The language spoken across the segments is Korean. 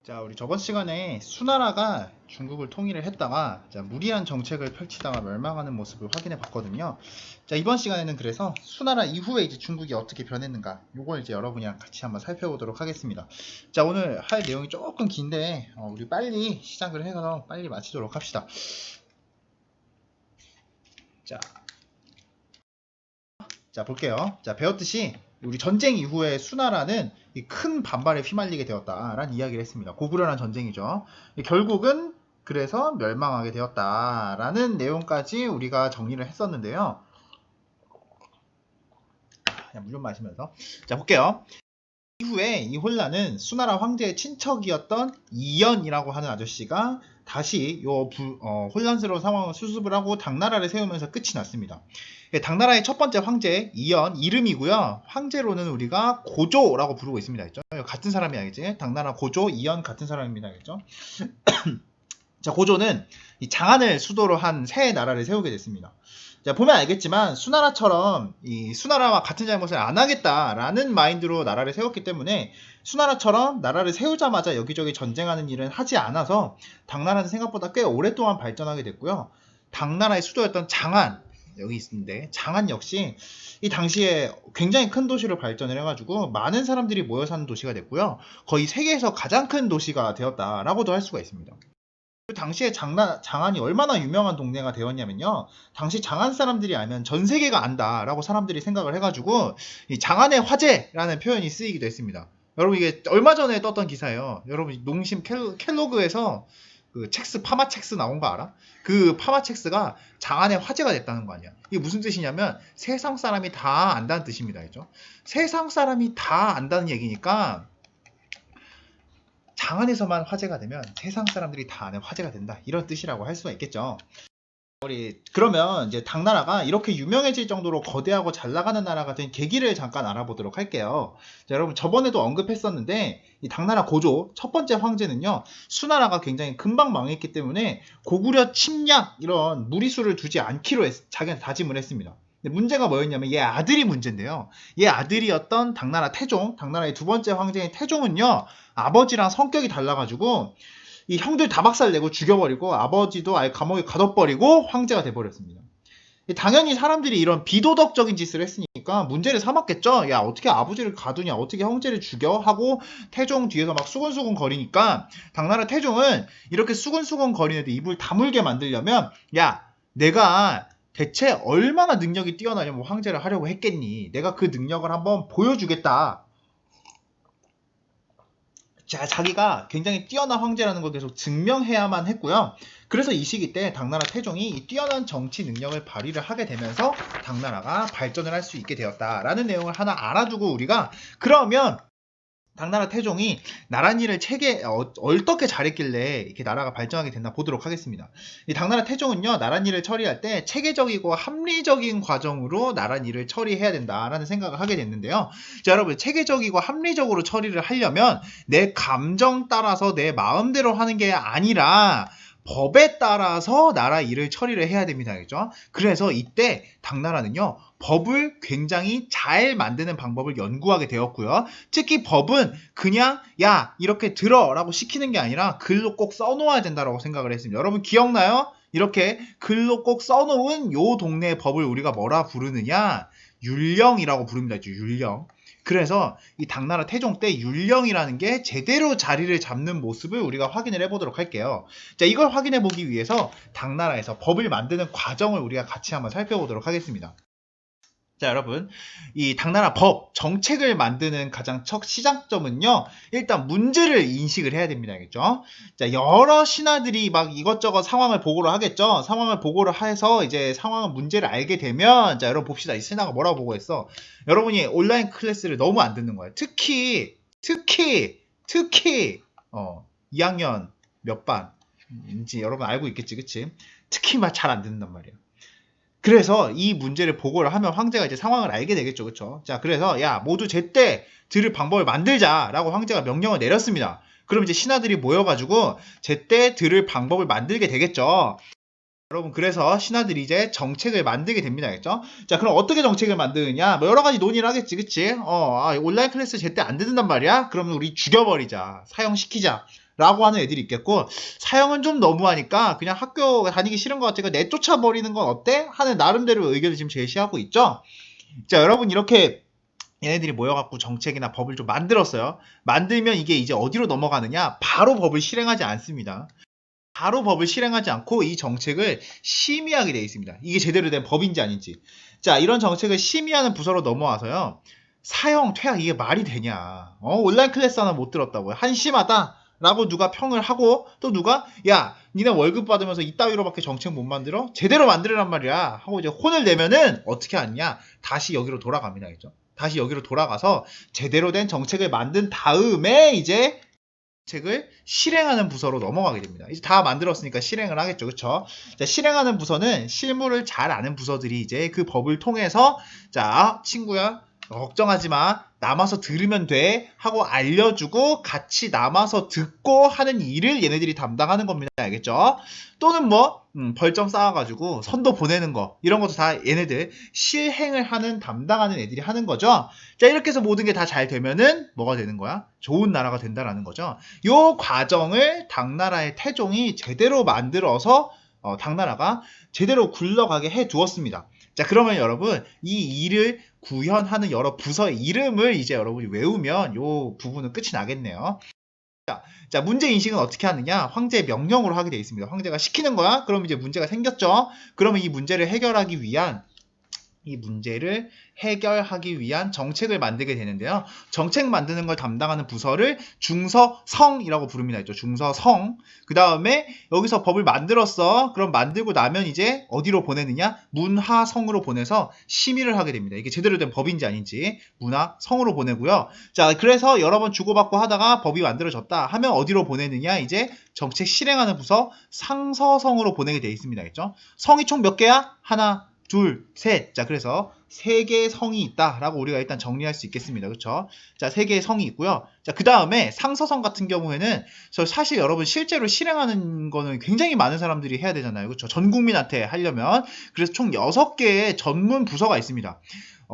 자, 우리 저번 시간에 수나라가 중국을 통일을 했다가 무리한 정책을 펼치다가 멸망하는 모습을 확인해 봤거든요. 자, 이번 시간에는 그래서 수나라 이후에 이제 중국이 어떻게 변했는가, 요걸 이제 여러분이랑 같이 한번 살펴보도록 하겠습니다. 자, 오늘 할 내용이 조금 긴데 우리 빨리 시작을 해서 빨리 마치도록 합시다. 자, 볼게요. 자, 배웠듯이 우리 전쟁 이후에 수나라는 큰 반발에 휘말리게 되었다라는 이야기를 했습니다. 고구려란 전쟁이죠. 결국은 그래서 멸망하게 되었다라는 내용까지 우리가 정리를 했었는데요. 그냥 물 좀 마시면서. 자, 볼게요. 이후에 이 혼란은 수나라 황제의 친척이었던 이연이라고 하는 아저씨가 다시 혼란스러운 상황을 수습을 하고 당나라를 세우면서 끝이 났습니다. 당나라의 첫 번째 황제 이연 이름이고요. 황제로는 우리가 고조라고 부르고 있습니다. 그죠? 같은 사람이 알겠지? 당나라 고조 이연 같은 사람입니다. 알겠죠? 자, 고조는 이 장안을 수도로 한 새 나라를 세우게 됐습니다. 자, 보면 알겠지만 수나라처럼 이 수나라와 같은 잘못을 안 하겠다라는 마인드로 나라를 세웠기 때문에 수나라처럼 나라를 세우자마자 여기저기 전쟁하는 일은 하지 않아서 당나라는 생각보다 꽤 오랫동안 발전하게 됐고요. 당나라의 수도였던 장안, 여기 있는데 장안 역시 이 당시에 굉장히 큰 도시로 발전을 해가지고 많은 사람들이 모여 사는 도시가 됐고요. 거의 세계에서 가장 큰 도시가 되었다라고도 할 수가 있습니다. 그 당시에 장안이 얼마나 유명한 동네가 되었냐면요. 당시 장안 사람들이 알면 전 세계가 안다라고 사람들이 생각을 해가지고 이 장안의 화제라는 표현이 쓰이기도 했습니다. 여러분, 이게 얼마 전에 떴던 기사예요. 여러분, 농심 켈로그에서 그 파마첵스 나온 거 알아? 그 파마첵스가 장안의 화제가 됐다는 거 아니야. 이게 무슨 뜻이냐면 세상 사람이 다 안다는 뜻입니다. 그죠? 세상 사람이 다 안다는 얘기니까 장안에서만 화제가 되면 세상 사람들이 다 아는 화제가 된다, 이런 뜻이라고 할 수가 있겠죠. 그러면 이제 당나라가 이렇게 유명해질 정도로 거대하고 잘 나가는 나라가 된 계기를 잠깐 알아보도록 할게요. 자, 여러분, 저번에도 언급했었는데 이 당나라 고조 첫 번째 황제는요, 수나라가 굉장히 금방 망했기 때문에 고구려 침략 이런 무리수를 두지 않기로 자기한테 다짐을 했습니다. 근데 문제가 뭐였냐면 얘 아들이 문제인데요. 얘 아들이었던 당나라 태종, 당나라의 두 번째 황제인 태종은요, 아버지랑 성격이 달라가지고 이 형들 다 박살내고 죽여버리고 아버지도 아예 감옥에 가둬버리고 황제가 돼버렸습니다. 당연히 사람들이 이런 비도덕적인 짓을 했으니까 문제를 삼았겠죠. 야, 어떻게 아버지를 가두냐, 어떻게 형제를 죽여 하고 태종 뒤에서 막 수근수근 거리니까 당나라 태종은 이렇게 수근수근 거리는데 입을 다물게 만들려면, 야, 내가 대체 얼마나 능력이 뛰어나냐면 황제를 하려고 했겠니? 내가 그 능력을 한번 보여주겠다. 자, 자기가 굉장히 뛰어난 황제라는 걸 계속 증명해야만 했고요. 그래서 이 시기 때 당나라 태종이 이 뛰어난 정치 능력을 발휘를 하게 되면서 당나라가 발전을 할 수 있게 되었다라는 내용을 하나 알아두고 우리가 그러면 당나라 태종이 나랏일을 어떻게 잘했길래 이렇게 나라가 발전하게 됐나 보도록 하겠습니다. 이 당나라 태종은요, 나랏일을 처리할 때 체계적이고 합리적인 과정으로 나랏일을 처리해야 된다라는 생각을 하게 됐는데요. 자, 여러분, 체계적이고 합리적으로 처리를 하려면 내 감정 따라서 내 마음대로 하는 게 아니라 법에 따라서 나라 일을 처리를 해야 됩니다. 알겠죠? 그래서 이때 당나라는요, 법을 굉장히 잘 만드는 방법을 연구하게 되었고요. 특히 법은 그냥 야, 이렇게 들어 라고 시키는 게 아니라 글로 꼭 써놓아야 된다고 생각을 했습니다. 여러분, 기억나요? 이렇게 글로 꼭 써놓은 요 동네의 법을 우리가 뭐라 부르느냐? 율령이라고 부릅니다. 율령. 그래서 이 당나라 태종 때 율령이라는 게 제대로 자리를 잡는 모습을 우리가 확인을 해보도록 할게요. 자, 이걸 확인해 보기 위해서 당나라에서 법을 만드는 과정을 우리가 같이 한번 살펴보도록 하겠습니다. 자, 여러분, 이 당나라 법, 정책을 만드는 가장 첫 시작점은요, 일단 문제를 인식을 해야 됩니다. 알겠죠? 자, 여러 신하들이 막 이것저것 상황을 보고를 하겠죠? 상황을 보고를 해서 이제 문제를 알게 되면, 자, 여러분 봅시다. 이 신하가 뭐라고 보고했어? 여러분이 온라인 클래스를 너무 안 듣는 거예요. 특히, 2학년 몇 반인지 여러분 알고 있겠지, 그치? 특히 막 잘 안 듣는단 말이에요. 그래서 이 문제를 보고를 하면 황제가 이제 상황을 알게 되겠죠. 그쵸? 자, 그래서 야, 모두 제때 들을 방법을 만들자라고 황제가 명령을 내렸습니다. 그럼 이제 신하들이 모여가지고 제때 들을 방법을 만들게 되겠죠. 여러분, 그래서 신하들이 이제 정책을 만들게 됩니다. 알겠죠? 자, 그럼 어떻게 정책을 만드느냐? 뭐 여러 가지 논의를 하겠지, 그치? 온라인 클래스 제때 안 듣는단 말이야? 그러면 우리 죽여버리자. 사형시키자. 라고 하는 애들이 있겠고, 사형은 좀 너무하니까 그냥 학교 다니기 싫은 것 같으니까 내쫓아버리는 건 어때? 하는 나름대로 의견을 지금 제시하고 있죠. 자, 여러분 이렇게 얘네들이 모여갖고 정책이나 법을 좀 만들었어요. 만들면 이게 이제 어디로 넘어가느냐? 바로 법을 실행하지 않습니다. 바로 법을 실행하지 않고 이 정책을 심의하게 되어 있습니다. 이게 제대로 된 법인지 아닌지. 자, 이런 정책을 심의하는 부서로 넘어와서요. 사형, 퇴학 이게 말이 되냐. 온라인 클래스 하나 못 들었다고요. 한심하다. 라고 누가 평을 하고 또 누가 야 니네 월급 받으면서 이따위로밖에 정책 못 만들어? 제대로 만들으란 말이야 하고 이제 혼을 내면은 어떻게 하느냐 다시 여기로 돌아갑니다. 그죠? 다시 여기로 돌아가서 제대로 된 정책을 만든 다음에 이제 정책을 실행하는 부서로 넘어가게 됩니다. 이제 다 만들었으니까 실행을 하겠죠. 그쵸? 자, 실행하는 부서는 실무를 잘 아는 부서들이 이제 그 법을 통해서 자, 친구야 걱정하지 마. 남아서 들으면 돼. 하고 알려주고 같이 남아서 듣고 하는 일을 얘네들이 담당하는 겁니다. 알겠죠? 또는 뭐 벌점 쌓아가지고 선도 보내는 거 이런 것도 다 얘네들 실행을 하는 담당하는 애들이 하는 거죠. 자, 이렇게 해서 모든 게 다 잘 되면은 뭐가 되는 거야? 좋은 나라가 된다라는 거죠. 요 과정을 당나라의 태종이 제대로 만들어서 당나라가 제대로 굴러가게 해 두었습니다. 자, 그러면 여러분 이 일을 구현하는 여러 부서의 이름을 이제 여러분이 외우면 요 부분은 끝이 나겠네요. 자, 문제 인식은 어떻게 하느냐? 황제의 명령으로 하게 되어 있습니다. 황제가 시키는 거야? 그럼 이제 문제가 생겼죠? 그러면 이 문제를 해결하기 위한 정책을 만들게 되는데요. 정책 만드는 걸 담당하는 부서를 중서성이라고 부릅니다. 있죠? 중서성. 그 다음에 여기서 법을 만들었어. 그럼 만들고 나면 이제 어디로 보내느냐? 문하성으로 보내서 심의를 하게 됩니다. 이게 제대로 된 법인지 아닌지 문하성으로 보내고요. 자, 그래서 여러 번 주고받고 하다가 법이 만들어졌다 하면 어디로 보내느냐? 이제 정책 실행하는 부서 상서성으로 보내게 되어 있습니다. 있죠? 성이 총 몇 개야? 하나, 둘, 셋. 자, 그래서 3개의 성이 있다라고 우리가 일단 정리할 수 있겠습니다. 그렇죠? 자, 3개의 성이 있고요. 자, 그 다음에 상서성 같은 경우에는 사실 여러분 실제로 실행하는 거는 굉장히 많은 사람들이 해야 되잖아요. 그렇죠? 전 국민한테 하려면. 그래서 총 6개의 전문 부서가 있습니다.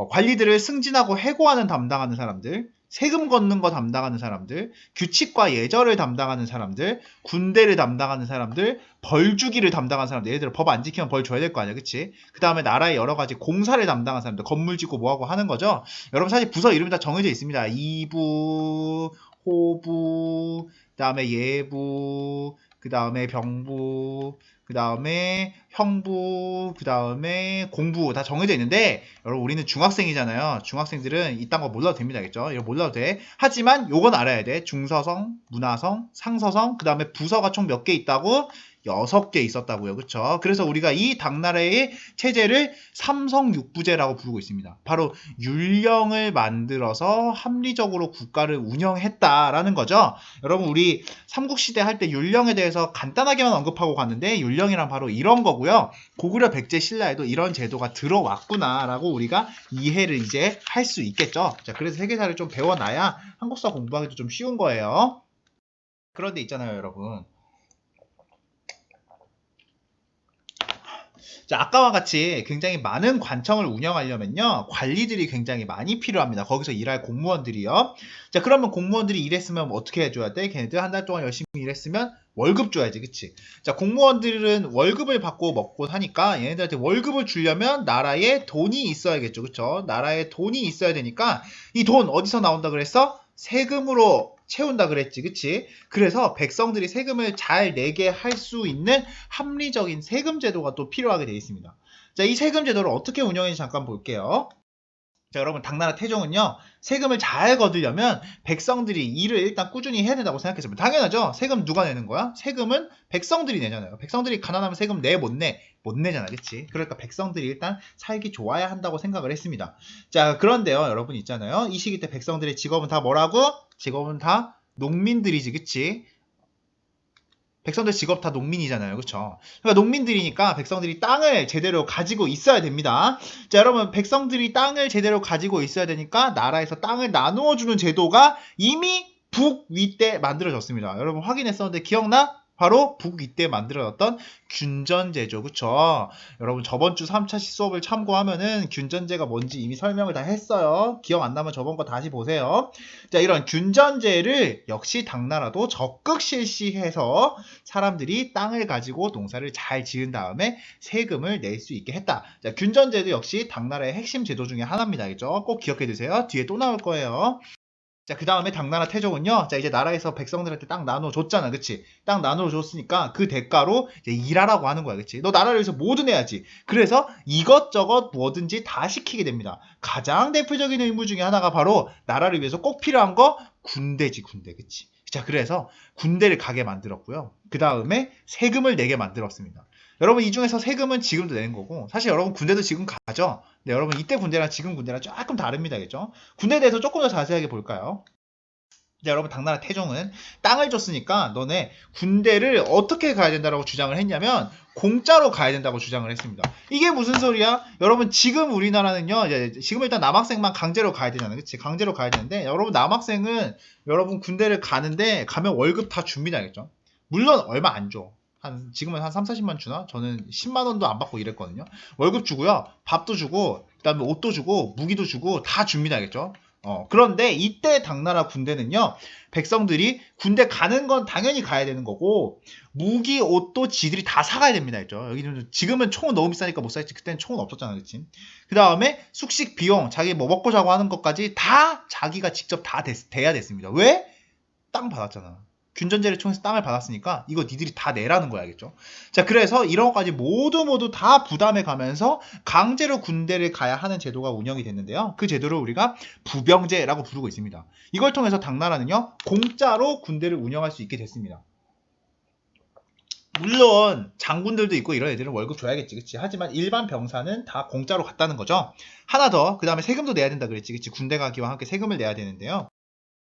관리들을 승진하고 해고하는 담당하는 사람들, 세금 걷는 거 담당하는 사람들, 규칙과 예절을 담당하는 사람들, 군대를 담당하는 사람들, 벌 주기를 담당하는 사람들. 예를 들어 법 안 지키면 벌 줘야 될 거 아니야, 그치? 그 다음에 나라의 여러 가지 공사를 담당하는 사람들, 건물 짓고 뭐하고 하는 거죠. 여러분 사실 부서 이름이 다 정해져 있습니다. 이부, 호부, 그 다음에 예부, 그 다음에 병부, 그 다음에 형부, 그 다음에 공부 다 정해져 있는데 여러분 우리는 중학생이잖아요. 중학생들은 이딴 거 몰라도 됩니다. 알겠죠? 이거 몰라도 돼. 하지만 요건 알아야 돼. 중서성, 문하성, 상서성, 그 다음에 부서가 총 몇 개 있다고? 6개 있었다고요. 그쵸? 그래서 우리가 이 당나라의 체제를 삼성육부제라고 부르고 있습니다. 바로 율령을 만들어서 합리적으로 국가를 운영했다라는 거죠. 여러분 우리 삼국시대 할 때 율령에 대해서 간단하게만 언급하고 갔는데 율령이란 바로 이런 거고요. 고구려 백제 신라에도 이런 제도가 들어왔구나라고 우리가 이해를 이제 할 수 있겠죠. 자, 그래서 세계사를 좀 배워놔야 한국사 공부하기도 좀 쉬운 거예요. 그런데 있잖아요, 여러분. 자, 아까와 같이 굉장히 많은 관청을 운영하려면요, 관리들이 굉장히 많이 필요합니다. 거기서 일할 공무원들이요. 자, 그러면 공무원들이 일했으면 어떻게 해줘야 돼? 걔네들 한 달 동안 열심히 일했으면 월급 줘야지, 그치? 자, 공무원들은 월급을 받고 먹고 사니까 얘네들한테 월급을 주려면 나라에 돈이 있어야겠죠, 그쵸? 나라에 돈이 있어야 되니까 이 돈 어디서 나온다 그랬어? 세금으로 채운다 그랬지, 그치? 그래서 백성들이 세금을 잘 내게 할 수 있는 합리적인 세금 제도가 또 필요하게 되어 있습니다. 자, 이 세금 제도를 어떻게 운영했는지 잠깐 볼게요. 자, 여러분 당나라 태종은요, 세금을 잘 거두려면 백성들이 일을 일단 꾸준히 해야 된다고 생각했습니다. 당연하죠. 세금 누가 내는 거야? 세금은 백성들이 내잖아요. 백성들이 가난하면 세금 내 못 내? 못 내잖아, 그치? 그러니까 백성들이 일단 살기 좋아야 한다고 생각을 했습니다. 자, 그런데요, 여러분 있잖아요. 이 시기 때 백성들의 직업은 다 뭐라고? 직업은 다 농민들이지, 그치? 백성들 직업 다 농민이잖아요. 그쵸? 그러니까 농민들이니까 백성들이 땅을 제대로 가지고 있어야 됩니다. 자, 여러분, 백성들이 땅을 제대로 가지고 있어야 되니까 나라에서 땅을 나누어주는 제도가 이미 북위 때 만들어졌습니다. 여러분 확인했었는데 기억나? 바로 북 이때 만들어졌던 균전제죠. 그쵸? 여러분 저번 주 3차 수업을 참고하면은 균전제가 뭔지 이미 설명을 다 했어요. 기억 안 나면 저번 거 다시 보세요. 자, 이런 균전제를 역시 당나라도 적극 실시해서 사람들이 땅을 가지고 농사를 잘 지은 다음에 세금을 낼 수 있게 했다. 자, 균전제도 역시 당나라의 핵심 제도 중에 하나입니다. 그죠? 꼭 기억해 두세요. 뒤에 또 나올 거예요. 자, 그 다음에 당나라 태종은요, 자, 이제 나라에서 백성들한테 땅 나눠줬잖아, 그치? 땅 나눠줬으니까 그 대가로 이제 일하라고 하는 거야, 그치? 너 나라를 위해서 뭐든 해야지. 그래서 이것저것 뭐든지 다 시키게 됩니다. 가장 대표적인 의무 중에 하나가 바로 나라를 위해서 꼭 필요한 거, 군대지, 군대, 그치? 자, 그래서 군대를 가게 만들었고요. 그 다음에 세금을 내게 만들었습니다. 여러분, 이 중에서 세금은 지금도 내는 거고, 사실 여러분 군대도 지금 가죠? 네, 여러분 이때 군대랑 지금 군대랑 조금 다릅니다. 겠죠? 군대에 대해서 조금 더 자세하게 볼까요? 네, 여러분 당나라 태종은 땅을 줬으니까 너네 군대를 어떻게 가야 된다고 주장을 했냐면 공짜로 가야 된다고 주장을 했습니다. 이게 무슨 소리야? 여러분 지금 우리나라는요. 지금 일단 남학생만 강제로 가야 되잖아요. 그치? 강제로 가야 되는데 여러분 남학생은 여러분 군대를 가는데 가면 월급 다 줍니다. 겠죠? 물론 얼마 안 줘. 지금은 한 3, 40만 주나? 저는 10만 원도 안 받고 일했거든요. 월급 주고요. 밥도 주고, 그다음에 옷도 주고, 무기도 주고 다 줍니다. 알겠죠? 그런데 이때 당나라 군대는요. 백성들이 군대 가는 건 당연히 가야 되는 거고 무기, 옷도 지들이 다 사가야 됩니다. 알죠? 여기는 지금은 총은 너무 비싸니까 못 사겠지. 그때는 총은 없었잖아. 그치? 그다음에 숙식 비용, 자기 뭐 먹고 자고 하는 것까지 다 자기가 직접 다 대야 됐습니다. 왜? 땅 받았잖아. 균전제를 통해서 땅을 받았으니까 이거 니들이 다 내라는 거야, 알겠죠? 자, 그래서 이런 것까지 모두 다 부담해 가면서 강제로 군대를 가야 하는 제도가 운영이 됐는데요. 그 제도를 우리가 부병제라고 부르고 있습니다. 이걸 통해서 당나라는요, 공짜로 군대를 운영할 수 있게 됐습니다. 물론 장군들도 있고 이런 애들은 월급 줘야겠지, 그치? 하지만 일반 병사는 다 공짜로 갔다는 거죠. 하나 더, 그 다음에 세금도 내야 된다 그랬지, 그치? 군대 가기와 함께 세금을 내야 되는데요.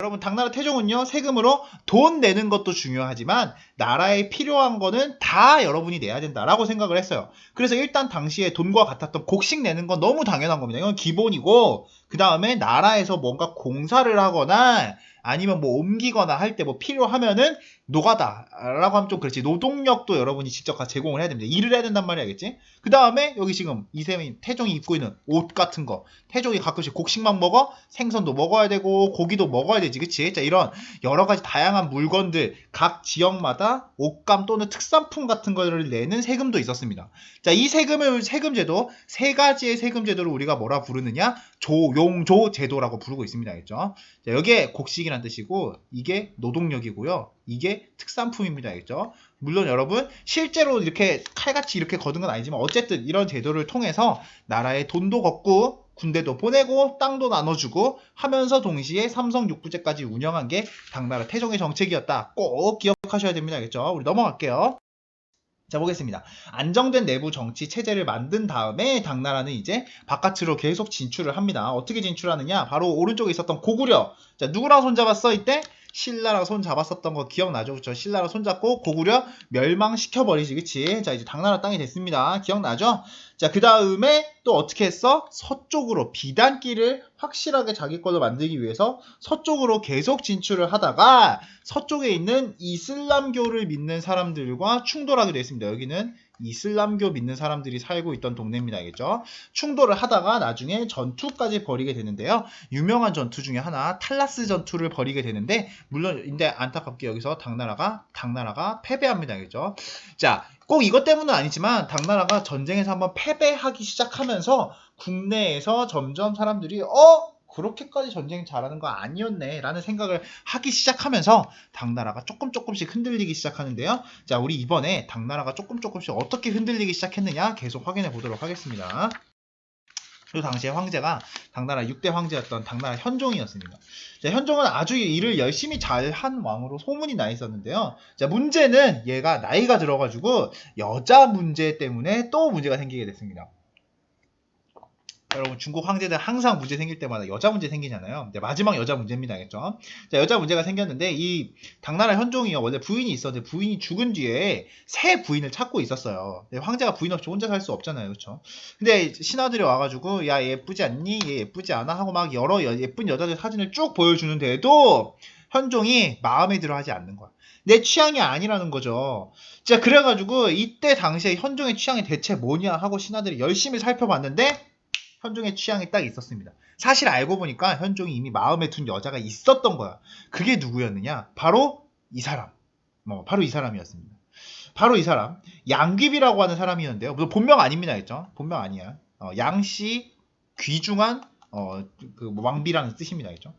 여러분 당나라 태종은요 세금으로 돈 내는 것도 중요하지만 나라에 필요한 거는 다 여러분이 내야 된다라고 생각을 했어요. 그래서 일단 당시에 돈과 같았던 곡식 내는 건 너무 당연한 겁니다. 이건 기본이고 그 다음에 나라에서 뭔가 공사를 하거나 아니면 뭐 옮기거나 할 때 뭐 필요하면은 노가다라고 하면 좀 그렇지. 노동력도 여러분이 직접 제공을 해야 됩니다. 일을 해야 된단 말이야, 알겠지? 그 다음에 여기 지금 이세민 태종이 입고 있는 옷 같은 거. 태종이 가끔씩 곡식만 먹어? 생선도 먹어야 되고 고기도 먹어야 되지, 그치? 자, 이런 여러 가지 다양한 물건들 각 지역마다 옷감 또는 특산품 같은 거를 내는 세금도 있었습니다. 자, 이 세금제도 세 가지의 세금제도를 우리가 뭐라 부르느냐? 조용조 제도라고 부르고 있습니다, 알겠죠? 자, 여기에 곡식이란 뜻이고 이게 노동력이고요. 이게 특산품입니다. 알겠죠? 물론 여러분 실제로 이렇게 칼같이 이렇게 거둔 건 아니지만 어쨌든 이런 제도를 통해서 나라에 돈도 걷고 군대도 보내고 땅도 나눠주고 하면서 동시에 삼성 육부제까지 운영한 게 당나라 태종의 정책이었다. 꼭 기억하셔야 됩니다. 알겠죠? 우리 넘어갈게요. 자, 보겠습니다. 안정된 내부 정치 체제를 만든 다음에 당나라는 이제 바깥으로 계속 진출을 합니다. 어떻게 진출하느냐? 바로 오른쪽에 있었던 고구려. 자, 누구랑 손잡았어 이때? 신라랑 손 잡았었던 거 기억나죠? 그쵸? 신라랑 손 잡고 고구려 멸망시켜버리지, 그치? 자, 이제 당나라 땅이 됐습니다. 기억나죠? 자, 그 다음에 또 어떻게 했어? 서쪽으로 비단길을 확실하게 자기 걸로 만들기 위해서 서쪽으로 계속 진출을 하다가 서쪽에 있는 이슬람교를 믿는 사람들과 충돌하게 됐습니다. 여기는 이슬람교 믿는 사람들이 살고 있던 동네입니다. 알겠죠? 충돌을 하다가 나중에 전투까지 벌이게 되는데요. 유명한 전투 중에 하나 탈라스 전투를 벌이게 되는데 물론 근데 안타깝게 여기서 당나라가 패배합니다. 알겠죠? 자, 꼭 이것 때문은 아니지만 당나라가 전쟁에서 한번 패배하기 시작하면서 국내에서 점점 사람들이 그렇게까지 전쟁 잘하는 거 아니었네 라는 생각을 하기 시작하면서 당나라가 조금씩 흔들리기 시작하는데요. 자, 우리 이번에 당나라가 조금씩 어떻게 흔들리기 시작했느냐 계속 확인해 보도록 하겠습니다. 그 당시에 황제가 당나라 6대 황제였던 당나라 현종이었습니다. 자, 현종은 아주 일을 열심히 잘한 왕으로 소문이 나 있었는데요. 자, 문제는 얘가 나이가 들어가지고 여자 문제 때문에 또 문제가 생기게 됐습니다. 여러분 중국 황제들 항상 문제 생길 때마다 여자 문제 생기잖아요. 마지막 여자 문제입니다. 알겠죠? 자, 여자 문제가 생겼는데 이 당나라 현종이요. 원래 부인이 있었는데 부인이 죽은 뒤에 새 부인을 찾고 있었어요. 황제가 부인 없이 혼자 살 수 없잖아요. 그렇죠? 근데 신하들이 와가지고 야, 얘 예쁘지 않니? 얘 예쁘지 않아? 하고 막 여러 예쁜 여자들 사진을 쭉 보여주는데도 현종이 마음에 들어 하지 않는 거야. 내 취향이 아니라는 거죠. 자, 그래가지고 이때 당시에 현종의 취향이 대체 뭐냐 하고 신하들이 열심히 살펴봤는데 현종의 취향이 딱 있었습니다. 사실 알고 보니까 현종이 이미 마음에 둔 여자가 있었던 거야. 그게 누구였느냐? 바로 이 사람. 바로 이 사람이었습니다. 바로 이 사람. 양귀비라고 하는 사람이었는데요. 물론 본명 아닙니다. 했죠? 본명 아니야. 양씨 귀중한 왕비라는 뜻입니다. 했죠?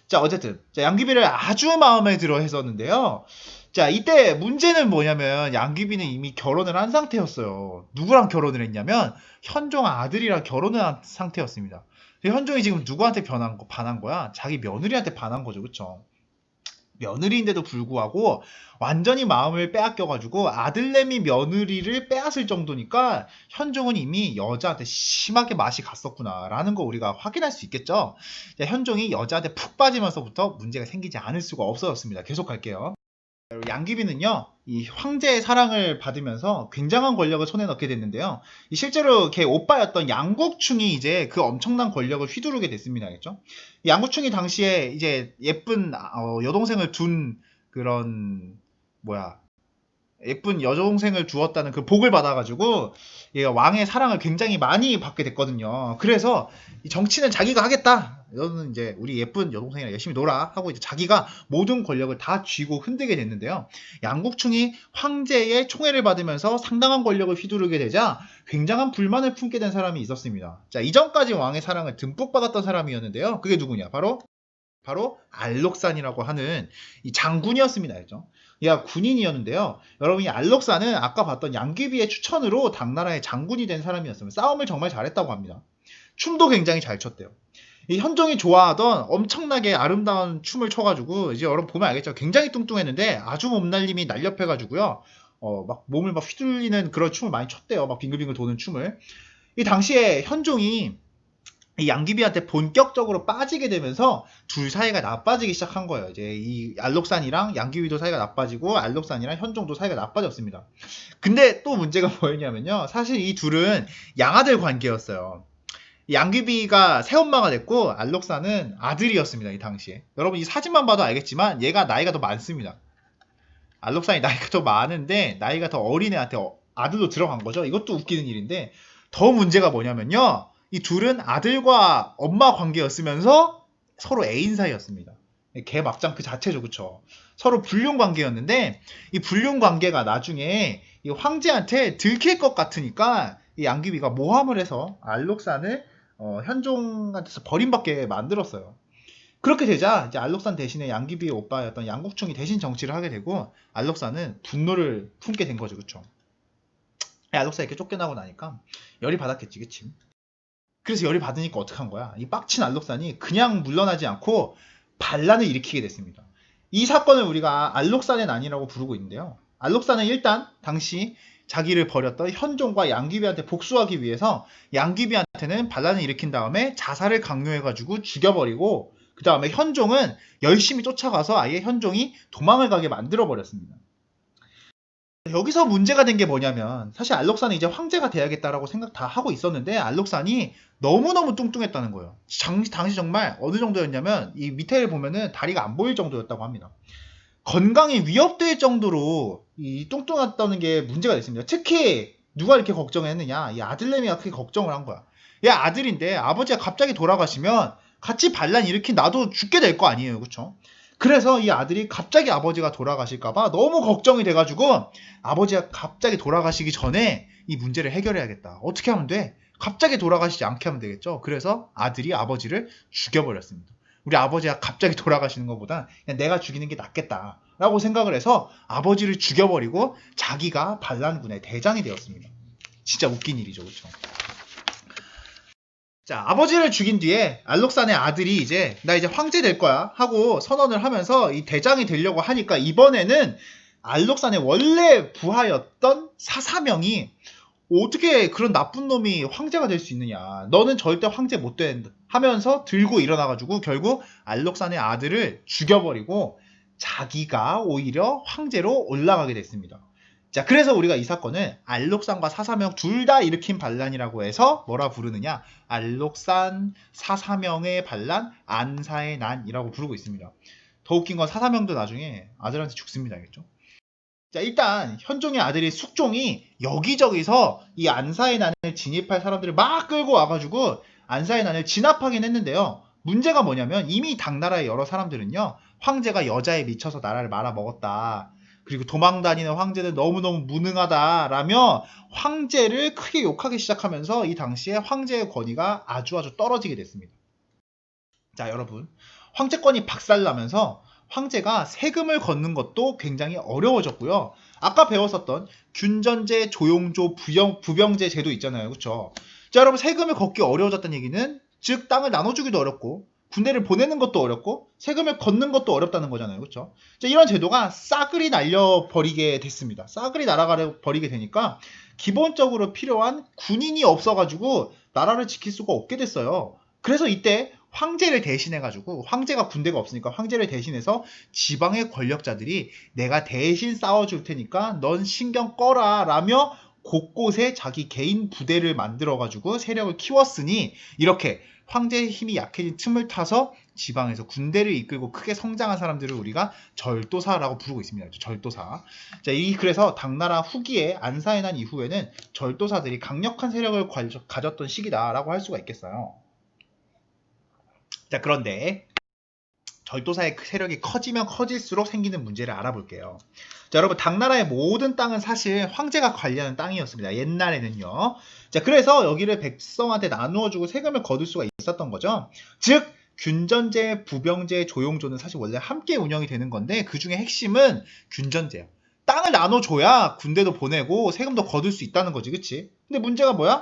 자, 어쨌든 양귀비를 아주 마음에 들어 했었는데요. 자, 이때 문제는 뭐냐면 양귀비는 이미 결혼을 한 상태였어요. 누구랑 결혼을 했냐면 현종 아들이랑 결혼을 한 상태였습니다. 현종이 지금 누구한테 반한 거야? 자기 며느리한테 반한 거죠. 그쵸? 며느리인데도 불구하고 완전히 마음을 빼앗겨가지고 아들내미 며느리를 빼앗을 정도니까 현종은 이미 여자한테 심하게 맛이 갔었구나 라는 거 우리가 확인할 수 있겠죠. 현종이 여자한테 푹 빠지면서부터 문제가 생기지 않을 수가 없어졌습니다. 계속 갈게요. 양귀비는요, 이 황제의 사랑을 받으면서 굉장한 권력을 손에 넣게 됐는데요. 실제로 걔 오빠였던 양국충이 이제 그 엄청난 권력을 휘두르게 됐습니다. 알겠죠? 양국충이 당시에 이제 예쁜 여동생을 둔 그런 예쁜 여동생을 두었다는 그 복을 받아가지고 얘가 왕의 사랑을 굉장히 많이 받게 됐거든요. 그래서 이 정치는 자기가 하겠다. 너는 이제 우리 예쁜 여동생이랑 열심히 놀아 하고 이제 자기가 모든 권력을 다 쥐고 흔들게 됐는데요. 양국충이 황제의 총애를 받으면서 상당한 권력을 휘두르게 되자 굉장한 불만을 품게 된 사람이 있었습니다. 자, 이전까지 왕의 사랑을 듬뿍 받았던 사람이었는데요. 그게 누구냐? 바로 알록산이라고 하는 이 장군이었습니다. 알죠? 얘가 군인이었는데요. 여러분, 이 알록산은 아까 봤던 양귀비의 추천으로 당나라의 장군이 된 사람이었습니다. 싸움을 정말 잘했다고 합니다. 춤도 굉장히 잘 췄대요. 이 현종이 좋아하던 엄청나게 아름다운 춤을 춰가지고 이제 여러분 보면 알겠죠. 굉장히 뚱뚱했는데 아주 몸날림이 날렵해가지고요. 막 몸을 막 휘둘리는 그런 춤을 많이 췄대요. 막 빙글빙글 도는 춤을. 이 당시에 현종이 이 양귀비한테 본격적으로 빠지게 되면서 둘 사이가 나빠지기 시작한 거예요. 이제 이 알록산이랑 양귀비도 사이가 나빠지고 알록산이랑 현종도 사이가 나빠졌습니다. 근데 또 문제가 뭐였냐면요. 사실 이 둘은 양아들 관계였어요. 양귀비가 새엄마가 됐고 알록산은 아들이었습니다. 이 당시에. 여러분 이 사진만 봐도 알겠지만 얘가 나이가 더 많습니다. 알록산이 나이가 더 많은데 나이가 더 어린 애한테 아들로 들어간 거죠. 이것도 웃기는 일인데 더 문제가 뭐냐면요. 이 둘은 아들과 엄마 관계였으면서 서로 애인 사이였습니다. 개 막장 그 자체죠. 그쵸? 서로 불륜 관계였는데 이 불륜 관계가 나중에 이 황제한테 들킬 것 같으니까 이 양귀비가 모함을 해서 알록산을 현종한테서 버림받게 만들었어요. 그렇게 되자 이제 알록산 대신에 양귀비의 오빠였던 양국충이 대신 정치를 하게 되고 알록산은 분노를 품게 된 거죠. 그쵸? 알록산 이렇게 쫓겨나고 나니까 열이 받았겠지. 그치? 그래서 열이 받으니까 어떻게 한 거야? 이 빡친 알록산이 그냥 물러나지 않고 반란을 일으키게 됐습니다. 이 사건을 우리가 알록산의 난이라고 부르고 있는데요. 알록산은 일단 당시 자기를 버렸던 현종과 양귀비한테 복수하기 위해서 양귀비한테는 반란을 일으킨 다음에 자살을 강요해가지고 죽여버리고 그 다음에 현종은 열심히 쫓아가서 아예 현종이 도망을 가게 만들어버렸습니다. 여기서 문제가 된 게 뭐냐면 사실 알록산은 이제 황제가 돼야겠다라고 생각 다 하고 있었는데 알록산이 너무너무 뚱뚱했다는 거예요. 당시 정말 어느 정도였냐면 이 밑에를 보면은 다리가 안 보일 정도였다고 합니다. 건강이 위협될 정도로 이 뚱뚱했다는 게 문제가 됐습니다. 특히 누가 이렇게 걱정했느냐? 이 아들내미가 크게 걱정을 한 거야. 얘 아들인데 아버지가 갑자기 돌아가시면 같이 반란 일으킨 나도 죽게 될 거 아니에요. 그쵸? 그래서 이 아들이 갑자기 아버지가 돌아가실까봐 너무 걱정이 돼가지고 아버지가 갑자기 돌아가시기 전에 이 문제를 해결해야겠다. 어떻게 하면 돼? 갑자기 돌아가시지 않게 하면 되겠죠. 그래서 아들이 아버지를 죽여버렸습니다. 우리 아버지가 갑자기 돌아가시는 것보다 그냥 내가 죽이는 게 낫겠다 라고 생각을 해서 아버지를 죽여버리고 자기가 반란군의 대장이 되었습니다. 진짜 웃긴 일이죠. 그렇죠? 자, 아버지를 죽인 뒤에 알록산의 아들이 나 이제 황제 될 거야 하고 선언을 하면서 이 대장이 되려고 하니까 이번에는 알록산의 원래 부하였던 사사명이 어떻게 그런 나쁜 놈이 황제가 될 수 있느냐. 너는 절대 황제 못 된다 하면서 들고 일어나가지고 결국 알록산의 아들을 죽여버리고 자기가 오히려 황제로 올라가게 됐습니다. 자, 그래서 우리가 이 사건을 알록산과 사사명 둘 다 일으킨 반란이라고 해서 뭐라 부르느냐? 알록산 사사명의 반란, 안사의 난이라고 부르고 있습니다. 더 웃긴 건 사사명도 나중에 아들한테 죽습니다. 알겠죠? 자, 일단 현종의 아들이 숙종이 여기저기서 이 안사의 난을 진입할 사람들을 막 끌고 와가지고 안사의 난을 진압하긴 했는데요. 문제가 뭐냐면 이미 당나라의 여러 사람들은요, 황제가 여자에 미쳐서 나라를 말아먹었다, 그리고 도망다니는 황제는 너무너무 무능하다라며 황제를 크게 욕하기 시작하면서 이 당시에 황제의 권위가 아주 떨어지게 됐습니다. 자, 여러분, 황제권이 박살나면서 황제가 세금을 걷는 것도 굉장히 어려워졌고요. 아까 배웠었던 균전제, 조용조, 부병제 제도 있잖아요. 그쵸? 자, 여러분, 세금을 걷기 어려워졌다는 얘기는 즉 땅을 나눠주기도 어렵고 군대를 보내는 것도 어렵고 세금을 걷는 것도 어렵다는 거잖아요. 그쵸? 자, 이런 제도가 싸그리 날려버리게 됐습니다. 싸그리 날아버리게 되니까 기본적으로 필요한 군인이 없어가지고 나라를 지킬 수가 없게 됐어요. 그래서 이때 황제를 대신해가지고, 황제가 군대가 없으니까 황제를 대신해서 지방의 권력자들이 내가 대신 싸워줄 테니까 넌 신경 꺼라 라며 곳곳에 자기 개인 부대를 만들어가지고 세력을 키웠으니, 이렇게 황제의 힘이 약해진 틈을 타서 지방에서 군대를 이끌고 크게 성장한 사람들을 우리가 절도사라고 부르고 있습니다. 절도사. 자, 그래서 당나라 후기에 안사의 난 이후에는 절도사들이 강력한 세력을 가졌던 시기다라고 할 수가 있겠어요. 자, 그런데 절도사의 세력이 커지면 커질수록 생기는 문제를 알아볼게요. 자, 여러분, 당나라의 모든 땅은 사실 황제가 관리하는 땅이었습니다. 옛날에는요. 자, 그래서 여기를 백성한테 나누어주고 세금을 거둘 수가 있었던 거죠. 즉, 균전제, 부병제, 조용조는 사실 원래 함께 운영이 되는 건데 그 중에 핵심은 균전제예요. 땅을 나눠줘야 군대도 보내고 세금도 거둘 수 있다는 거지, 그치? 근데 문제가 뭐야?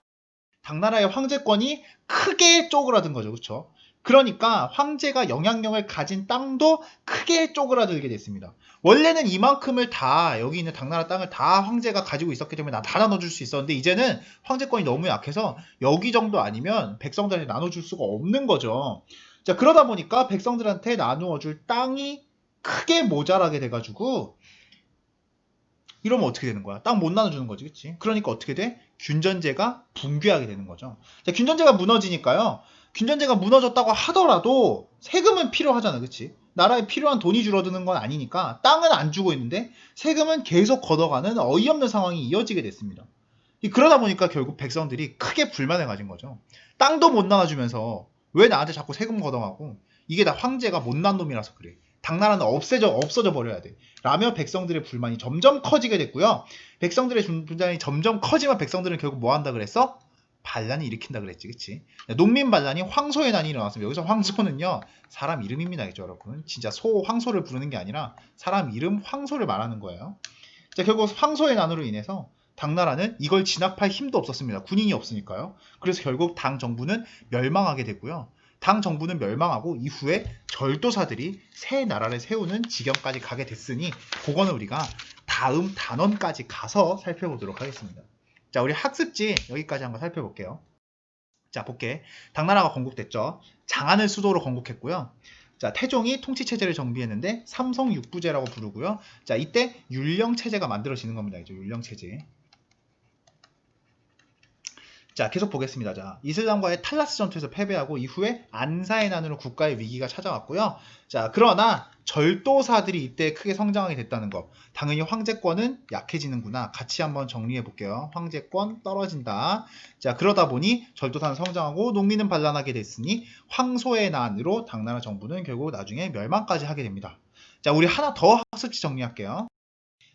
당나라의 황제권이 크게 쪼그라든 거죠, 그쵸? 그러니까 황제가 영향력을 가진 땅도 크게 쪼그라들게 됐습니다. 원래는 이만큼을 다, 여기 있는 당나라 땅을 다 황제가 가지고 있었기 때문에 다 나눠줄 수 있었는데 이제는 황제권이 너무 약해서 여기 정도 아니면 백성들한테 나눠줄 수가 없는 거죠. 자, 그러다 보니까 백성들한테 나누어줄 땅이 크게 모자라게 돼가지고, 이러면 어떻게 되는 거야? 땅 못 나눠주는 거지, 그치? 그러니까 어떻게 돼? 균전제가 붕괴하게 되는 거죠. 자, 균전제가 무너지니까요. 균전제가 무너졌다고 하더라도 세금은 필요하잖아, 그치? 나라에 필요한 돈이 줄어드는 건 아니니까 땅은 안 주고 있는데 세금은 계속 걷어가는 어이없는 상황이 이어지게 됐습니다. 그러다 보니까 결국 백성들이 크게 불만을 가진 거죠. 땅도 못 나눠주면서 왜 나한테 자꾸 세금 걷어가고, 이게 다 황제가 못난 놈이라서 그래. 당나라는 없어져 버려야 돼. 라며 백성들의 불만이 점점 커지게 됐고요. 백성들의 불만이 점점 커지면 백성들은 결국 뭐 한다 그랬어? 반란을 일으킨다 그랬지, 그치? 농민 반란이 황소의 난이 일어났습니다. 여기서 황소는요, 사람 이름입니다, 그죠, 여러분? 진짜 황소를 부르는 게 아니라 사람 이름 황소를 말하는 거예요. 자, 결국 황소의 난으로 인해서 당나라는 이걸 진압할 힘도 없었습니다. 군인이 없으니까요. 그래서 결국 당 정부는 멸망하게 됐고요. 당 정부는 멸망하고 이후에 절도사들이 새 나라를 세우는 지경까지 가게 됐으니 그거는 우리가 다음 단원까지 가서 살펴보도록 하겠습니다. 자, 우리 학습지 여기까지 한번 살펴볼게요. 자, 볼게. 당나라가 건국됐죠. 장안을 수도로 건국했고요. 자, 태종이 통치체제를 정비했는데 삼성육부제라고 부르고요. 자, 이때 율령체제가 만들어지는 겁니다. 이제 율령체제. 자, 계속 보겠습니다. 자, 이슬람과의 탈라스 전투에서 패배하고 이후에 안사의 난으로 국가의 위기가 찾아왔고요. 자, 그러나 절도사들이 이때 크게 성장하게 됐다는 것. 당연히 황제권은 약해지는구나. 같이 한번 정리해 볼게요. 황제권 떨어진다. 자, 그러다 보니 절도사는 성장하고 농민은 반란하게 됐으니 황소의 난으로 당나라 정부는 결국 나중에 멸망까지 하게 됩니다. 자, 우리 하나 더 학습지 정리할게요.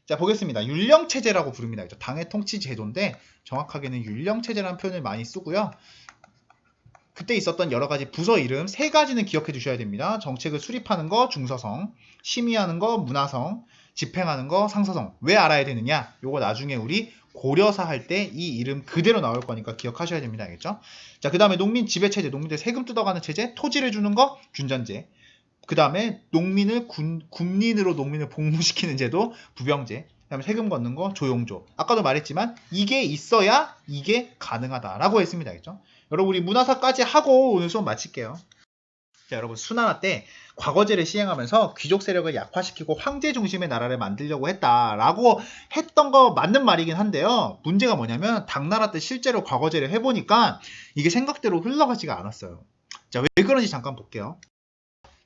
자, 보겠습니다. 율령체제라고 부릅니다. 당의 통치 제도인데 정확하게는 율령체제라는 표현을 많이 쓰고요. 그때 있었던 여러 가지 부서 이름 3가지는 기억해 두셔야 됩니다. 정책을 수립하는 거 중서성, 심의하는 거 문화성, 집행하는 거 상서성. 왜 알아야 되느냐? 요거 나중에 우리 고려사 할 때 이 이름 그대로 나올 거니까 기억하셔야 됩니다. 알겠죠? 자, 그 다음에 농민 지배체제, 농민들 세금 뜯어가는 체제, 토지를 주는 거 균전제. 그 다음에 농민을 군민으로 농민을 복무시키는 제도 부병제. 그 다음에 세금 걷는 거 조용조. 아까도 말했지만 이게 있어야 이게 가능하다라고 했습니다. 알겠죠? 여러분, 우리 문화사까지 하고 오늘 수업 마칠게요. 자, 여러분, 순환화 때 과거제를 시행하면서 귀족 세력을 약화시키고 황제 중심의 나라를 만들려고 했다라고 했던 거 맞는 말이긴 한데요. 문제가 뭐냐면 당나라 때 실제로 과거제를 해보니까 이게 생각대로 흘러가지가 않았어요. 자, 왜 그런지 잠깐 볼게요.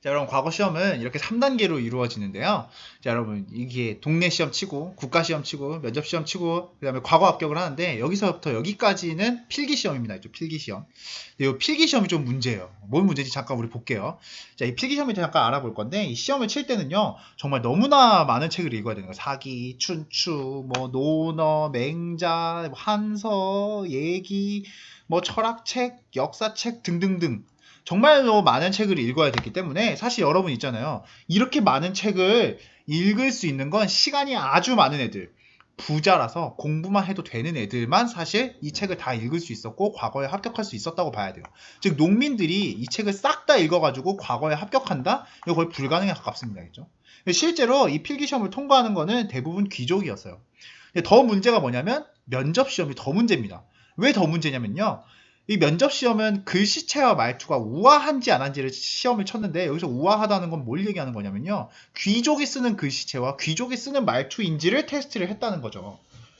자, 여러분 과거 시험은 이렇게 3단계로 이루어지는데요. 자, 여러분 이게 동네 시험 치고 국가 시험 치고 면접 시험 치고 그다음에 과거 합격을 하는데 여기서부터 여기까지는 필기 시험입니다. 필기 시험. 이 필기 시험이 좀 문제예요. 뭔 문제인지 잠깐 우리 볼게요. 자, 이 필기 시험을 잠깐 알아볼 건데 이 시험을 칠 때는요. 정말 너무나 많은 책을 읽어야 되는 거예요. 사기, 춘추, 뭐 논어, 맹자, 한서, 예기, 뭐 철학책, 역사책 등등등. 정말로 많은 책을 읽어야 되기 때문에 사실 여러분 있잖아요. 이렇게 많은 책을 읽을 수 있는 건 시간이 아주 많은 애들, 부자라서 공부만 해도 되는 애들만 사실 이 책을 다 읽을 수 있었고 과거에 합격할 수 있었다고 봐야 돼요. 즉 농민들이 이 책을 싹 다 읽어가지고 과거에 합격한다? 이거 거의 불가능에 가깝습니다. 그죠? 실제로 이 필기시험을 통과하는 거는 대부분 귀족이었어요. 근데 더 문제가 뭐냐면 면접 시험이 더 문제입니다. 왜 더 문제냐면요. 이 면접 시험은 글씨체와 말투가 우아한지 안 한지를 시험을 쳤는데 여기서 우아하다는 건 뭘 얘기하는 거냐면요. 귀족이 쓰는 글씨체와 귀족이 쓰는 말투인지를 테스트를 했다는 거죠.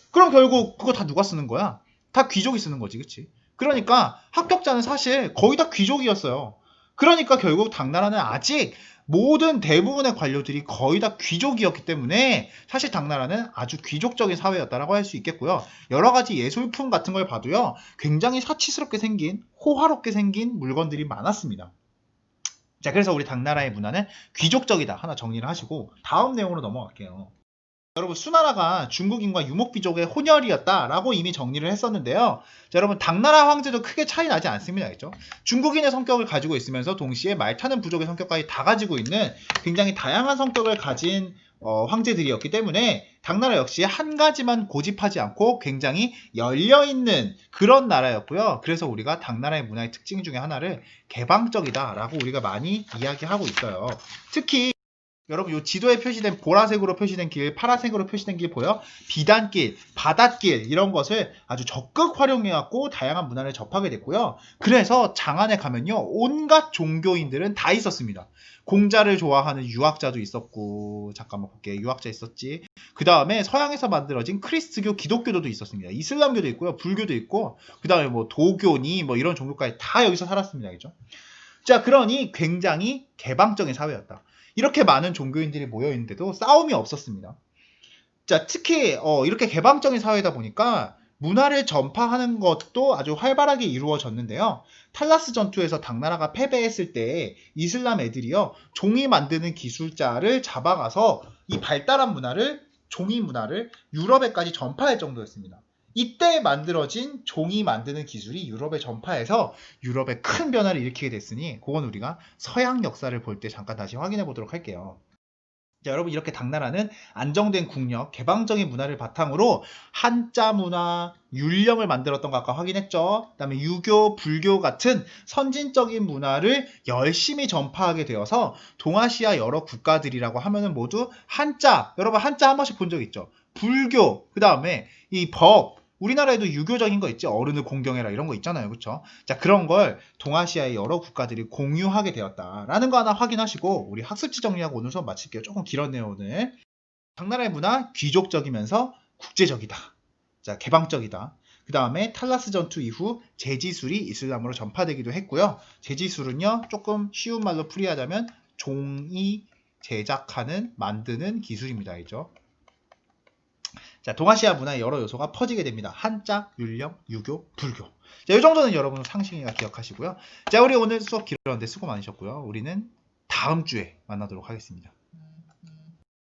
그럼 결국 그거 다 누가 쓰는 거야? 다 귀족이 쓰는 거지, 그치? 그러니까 합격자는 사실 거의 다 귀족이었어요. 그러니까 결국 당나라는 아직 모든 대부분의 관료들이 거의 다 귀족이었기 때문에 사실 당나라는 아주 귀족적인 사회였다라고 할 수 있겠고요. 여러 가지 예술품 같은 걸 봐도요. 굉장히 사치스럽게 생긴, 호화롭게 생긴 물건들이 많았습니다. 자, 그래서 우리 당나라의 문화는 귀족적이다. 하나 정리를 하시고 다음 내용으로 넘어갈게요. 여러분 수나라가 중국인과 유목비족의 혼혈이었다라고 이미 정리를 했었는데요. 자, 여러분 당나라 황제도 크게 차이 나지 않습니다. 그렇죠? 중국인의 성격을 가지고 있으면서 동시에 말타는 부족의 성격까지 다 가지고 있는 굉장히 다양한 성격을 가진 황제들이었기 때문에 당나라 역시 한 가지만 고집하지 않고 굉장히 열려있는 그런 나라였고요. 그래서 우리가 당나라의 문화의 특징 중에 하나를 개방적이다라고 우리가 많이 이야기하고 있어요. 특히 여러분 이 지도에 표시된 보라색으로 표시된 길, 파란색으로 표시된 길 보여? 비단길, 바닷길 이런 것을 아주 적극 활용해갖고 다양한 문화를 접하게 됐고요. 그래서 장안에 가면요. 온갖 종교인들은 다 있었습니다. 공자를 좋아하는 유학자도 있었고 잠깐만 볼게요. 유학자 있었지. 그 다음에 서양에서 만들어진 크리스트교, 기독교도도 있었습니다. 이슬람교도 있고요. 불교도 있고 그 다음에 뭐 도교니 뭐 이런 종교까지 다 여기서 살았습니다. 그죠? 자, 그러니 굉장히 개방적인 사회였다. 이렇게 많은 종교인들이 모여있는데도 싸움이 없었습니다. 자, 특히 이렇게 개방적인 사회다 보니까 문화를 전파하는 것도 아주 활발하게 이루어졌는데요. 탈라스 전투에서 당나라가 패배했을 때 이슬람 애들이요. 종이 만드는 기술자를 잡아가서 이 발달한 문화를 종이 문화를 유럽에까지 전파할 정도였습니다. 이때 만들어진 종이 만드는 기술이 유럽에 전파해서 유럽에 큰 변화를 일으키게 됐으니 그건 우리가 서양 역사를 볼 때 잠깐 다시 확인해 보도록 할게요. 자, 여러분 이렇게 당나라는 안정된 국력, 개방적인 문화를 바탕으로 한자 문화, 율령을 만들었던 거 아까 확인했죠. 그 다음에 유교, 불교 같은 선진적인 문화를 열심히 전파하게 되어서 동아시아 여러 국가들이라고 하면은 모두 한자, 여러분 한자 한 번씩 본 적 있죠. 불교, 그 다음에 이 법, 우리나라에도 유교적인 거 있지. 어른을 공경해라 이런 거 있잖아요. 그렇죠? 자, 그런 걸 동아시아의 여러 국가들이 공유하게 되었다라는 거 하나 확인하시고 우리 학습지 정리하고 오늘 수업 마칠게요. 조금 길었네요, 오늘. 당나라의 문화 귀족적이면서 국제적이다. 자, 개방적이다. 그 다음에 탈라스 전투 이후 제지술이 이슬람으로 전파되기도 했고요. 제지술은요, 조금 쉬운 말로 풀이하자면 종이 제작하는, 만드는 기술입니다. 알죠? 자, 동아시아 문화의 여러 요소가 퍼지게 됩니다. 한자, 율령, 유교, 불교. 자, 이 정도는 여러분 상식이가 기억하시고요. 자, 우리 오늘 수업 길었는데 수고 많으셨고요. 우리는 다음 주에 만나도록 하겠습니다.